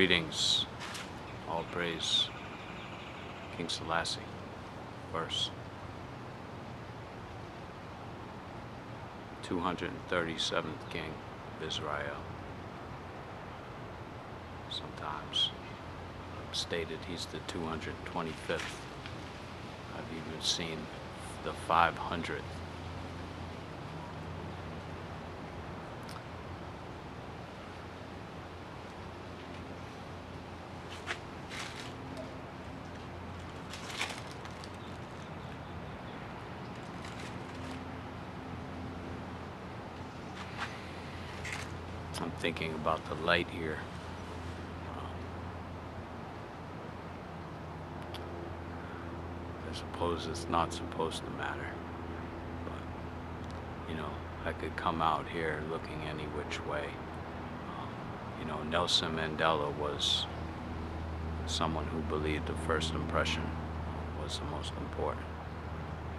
Greetings, all praise King Selassie first. 237th King of Israel. Sometimes stated he's the 225th. I've even seen the 500th. I'm thinking about the light here. I suppose it's not supposed to matter, but you know, I could come out here looking any which way. You know, Nelson Mandela was someone who believed the first impression was the most important,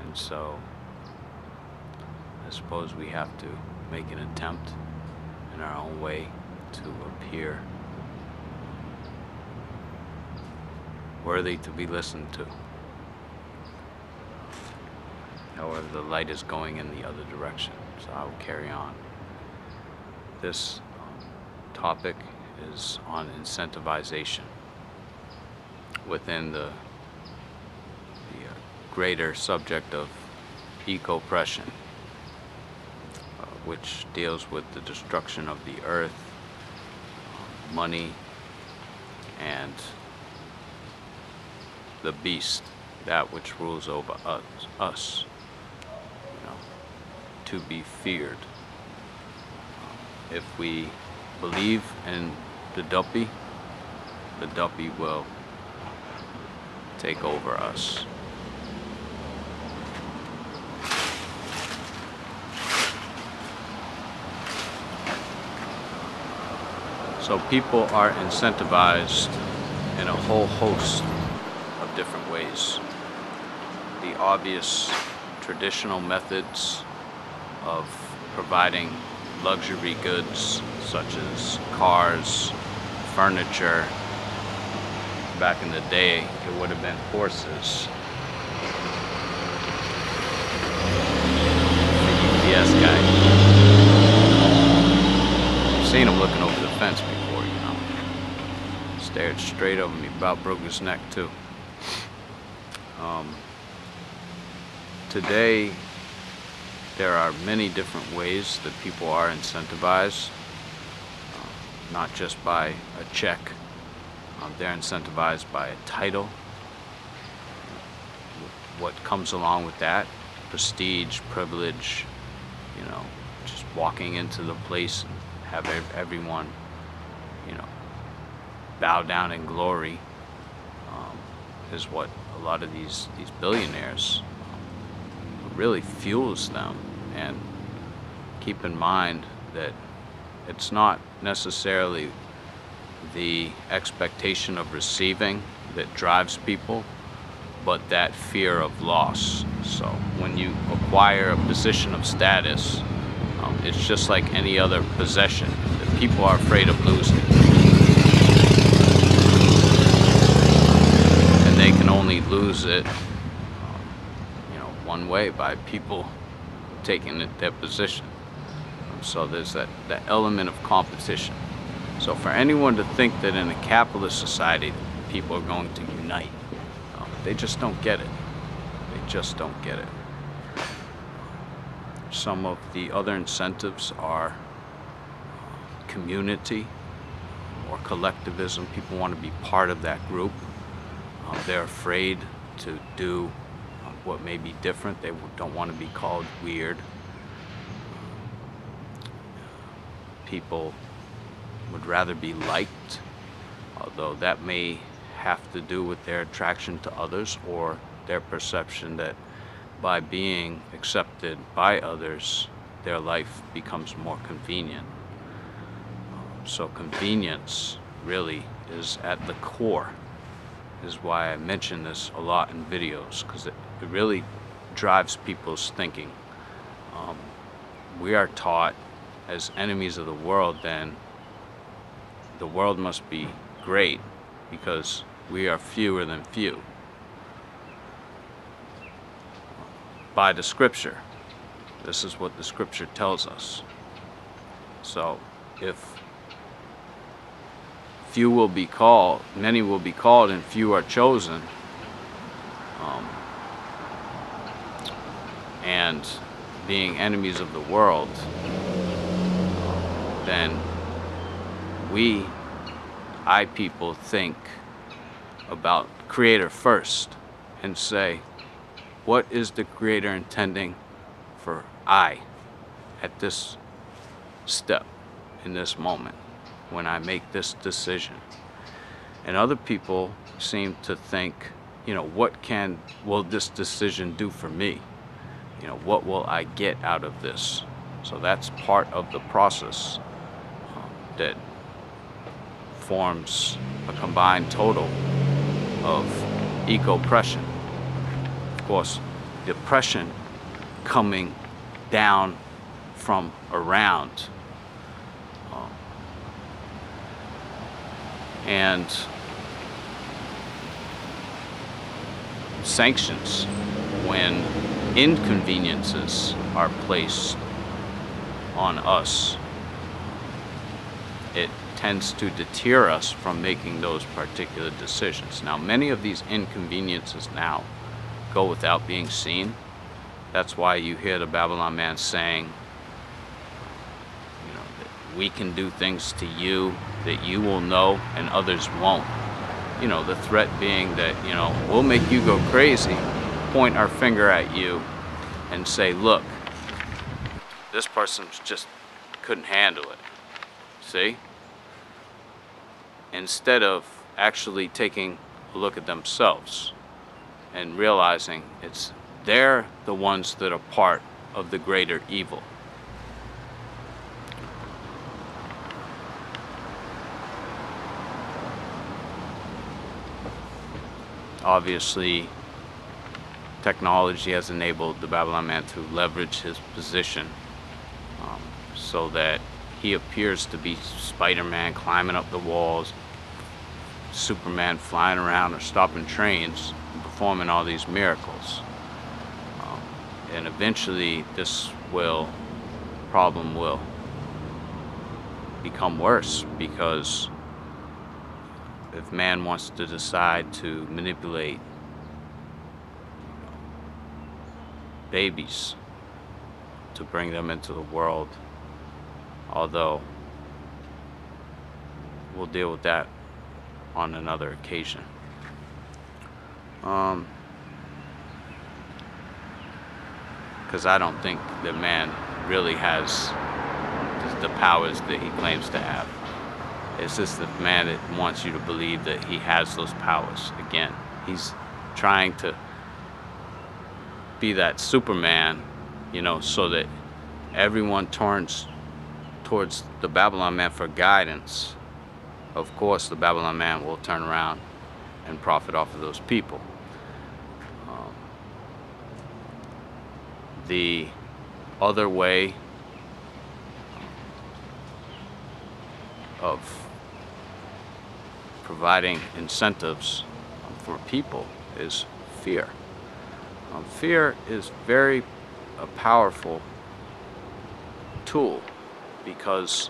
and so I suppose we have to make an attempt in our own way to appear worthy to be listened to. However, the light is going in the other direction, so I will carry on. This topic is on incentivization within the greater subject of eco-oppression, which deals with the destruction of the earth, money, and the beast, that which rules over us, you know, to be feared. If we believe in the duppy will take over us. So people are incentivized in a whole host of different ways. The obvious traditional methods of providing luxury goods such as cars, furniture. Back in the day, it would have been horses. The UPS guy. I've seen him looking over the fence before, you know. Stared straight over me, about broke his neck too. Today, there are many different ways that people are incentivized, not just by a check. They're incentivized by a title, what comes along with that, prestige, privilege, you know, just walking into the place and have everyone, you know, bow down in glory, is what a lot of these billionaires really fuels them. And keep in mind that it's not necessarily the expectation of receiving that drives people, but that fear of loss. So when you acquire a position of status, it's just like any other possession that people are afraid of losing. And they can only lose it, you know, one way, by people taking their position. So there's that element of competition. So for anyone to think that in a capitalist society people are going to unite, they just don't get it. They just don't get it. Some of the other incentives are community or collectivism. People want to be part of that group. They're afraid to do what may be different. They don't want to be called weird. People would rather be liked, although that may have to do with their attraction to others or their perception that by being accepted by others, their life becomes more convenient. So convenience really is at the core, is why I mention this a lot in videos, because it really drives people's thinking. We are taught as enemies of the world, then the world must be great because we are fewer than few. By the scripture. This is what the scripture tells us. So if few will be called, many will be called, and few are chosen, and being enemies of the world, then I people think about Creator first and say, what is the Creator intending for I at this step, in this moment, when I make this decision? And other people seem to think, you know, what will this decision do for me? You know, what will I get out of this? So that's part of the process that forms a combined total of eco-oppression. Of course, the oppression coming down from around. And sanctions when inconveniences are placed on us, it tends to deter us from making those particular decisions. Now, many of these inconveniences now go without being seen. That's why you hear the Babylon man saying, you know, that we can do things to you that you will know and others won't. You know, the threat being that, you know, we'll make you go crazy, point our finger at you and say, look, this person just couldn't handle it. See? Instead of actually taking a look at themselves and realizing they're the ones that are part of the greater evil. Obviously, technology has enabled the Babylon man to leverage his position so that he appears to be Spider-Man climbing up the walls, Superman flying around or stopping trains and performing all these miracles. And eventually this problem will become worse, because if man wants to decide to manipulate babies to bring them into the world, although we'll deal with that on another occasion. Because I don't think that man really has the powers that he claims to have. It's just the man that wants you to believe that he has those powers. Again, he's trying to be that Superman, you know, so that everyone turns towards the Babylon man for guidance. Of course, the Babylon man will turn around and profit off of those people. The other way of providing incentives for people is fear. Fear is very a powerful tool, because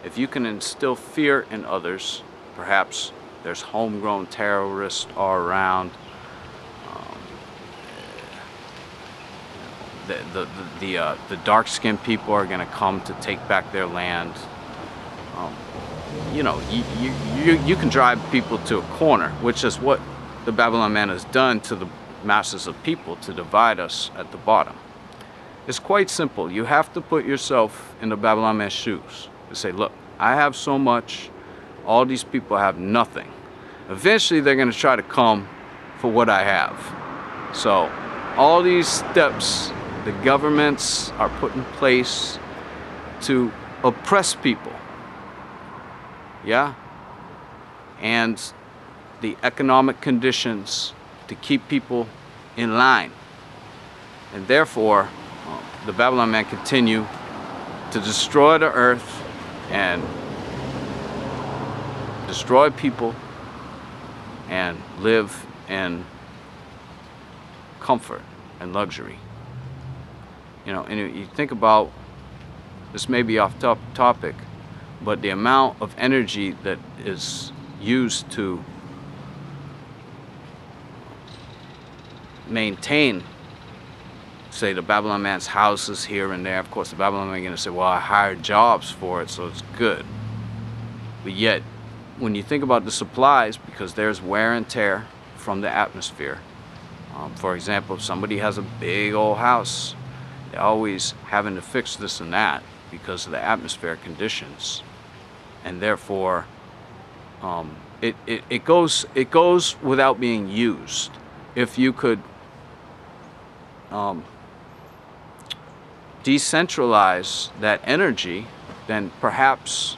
if you can instill fear in others, perhaps there's homegrown terrorists all around. The dark-skinned people are going to come to take back their land. You know, you can drive people to a corner, which is what the Babylon man has done to the masses of people, to divide us at the bottom. It's quite simple. You have to put yourself in the Babylon man's shoes and say, look, I have so much, all these people have nothing. Eventually they're going to try to come for what I have. So all these steps the governments are put in place to oppress people, yeah, and the economic conditions to keep people in line, and therefore the Babylon man continue to destroy the earth and destroy people and live in comfort and luxury. You know, and you think about, this may be off topic, but the amount of energy that is used to maintain, say, the Babylon man's houses here and there. Of course, the Babylon man is going to say, well, I hired jobs for it, so it's good. But yet, when you think about the supplies, because there's wear and tear from the atmosphere. For example, if somebody has a big old house, they're always having to fix this and that because of the atmospheric conditions. And therefore, it goes without being used. If you could decentralize that energy, then perhaps,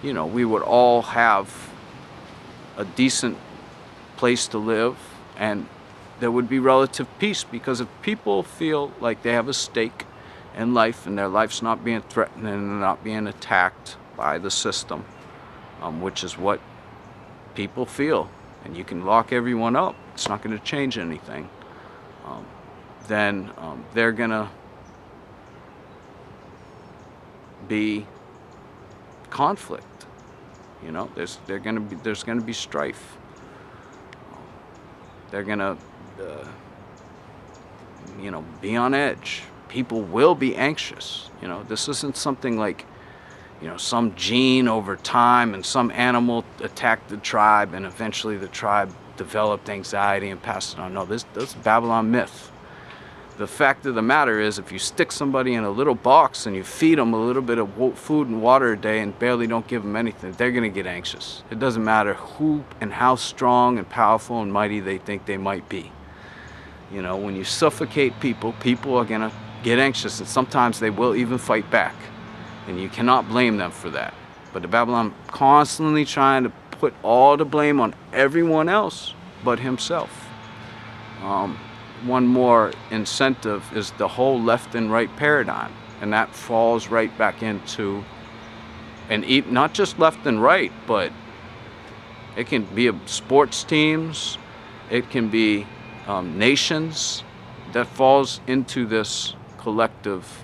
you know, we would all have a decent place to live, and there would be relative peace. Because if people feel like they have a stake in life and their life's not being threatened and they're not being attacked by the system, which is what people feel, and you can lock everyone up, it's not going to change anything, then they're going to be conflict. You know, there's going to be strife. They're going to you know, be on edge. People will be anxious. You know, this isn't something like, you know, some gene over time and some animal attacked the tribe and eventually the tribe developed anxiety and passed it on. No, this is Babylon myth. The fact of the matter is, if you stick somebody in a little box and you feed them a little bit of food and water a day and barely don't give them anything, they're going to get anxious. It doesn't matter who and how strong and powerful and mighty they think they might be. You know, when you suffocate people, people are going to get anxious, and sometimes they will even fight back. And you cannot blame them for that. But the Babylon constantly trying to put all the blame on everyone else but himself. One more incentive is the whole left and right paradigm, and that falls right back into, and not just left and right, but it can be sports teams, it can be nations, that falls into this collective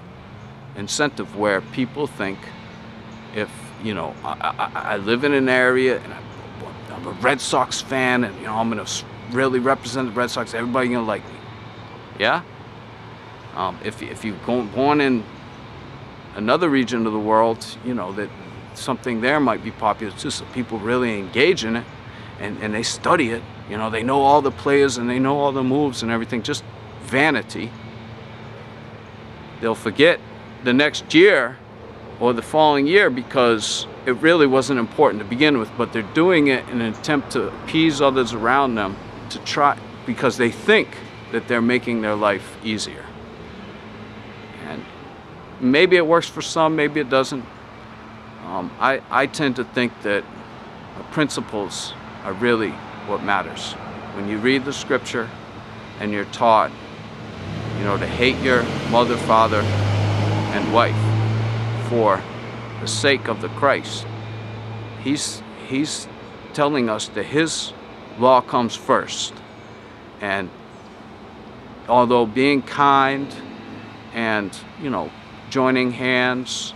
incentive where people think, if, you know, I live in an area and I'm a Red Sox fan, and, you know, I'm going to really represent the Red Sox, everybody's going to like me. Yeah? If you're born in another region of the world, you know, that something there might be popular too, so people really engage in it and they study it. You know, they know all the players and they know all the moves and everything, just vanity. They'll forget the next year or the following year because it really wasn't important to begin with, but they're doing it in an attempt to appease others around them, to try, because they think that they're making their life easier. And maybe it works for some, maybe it doesn't. I tend to think that principles are really what matters. When you read the scripture and you're taught, you know, to hate your mother, father, and wife for the sake of the Christ, he's telling us that his law comes first. And although being kind and, you know, joining hands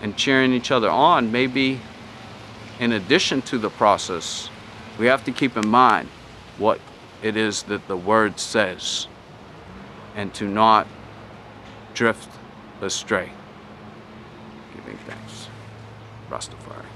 and cheering each other on may be in addition to the process, we have to keep in mind what it is that the word says and to not drift astray. Giving thanks. Rastafari.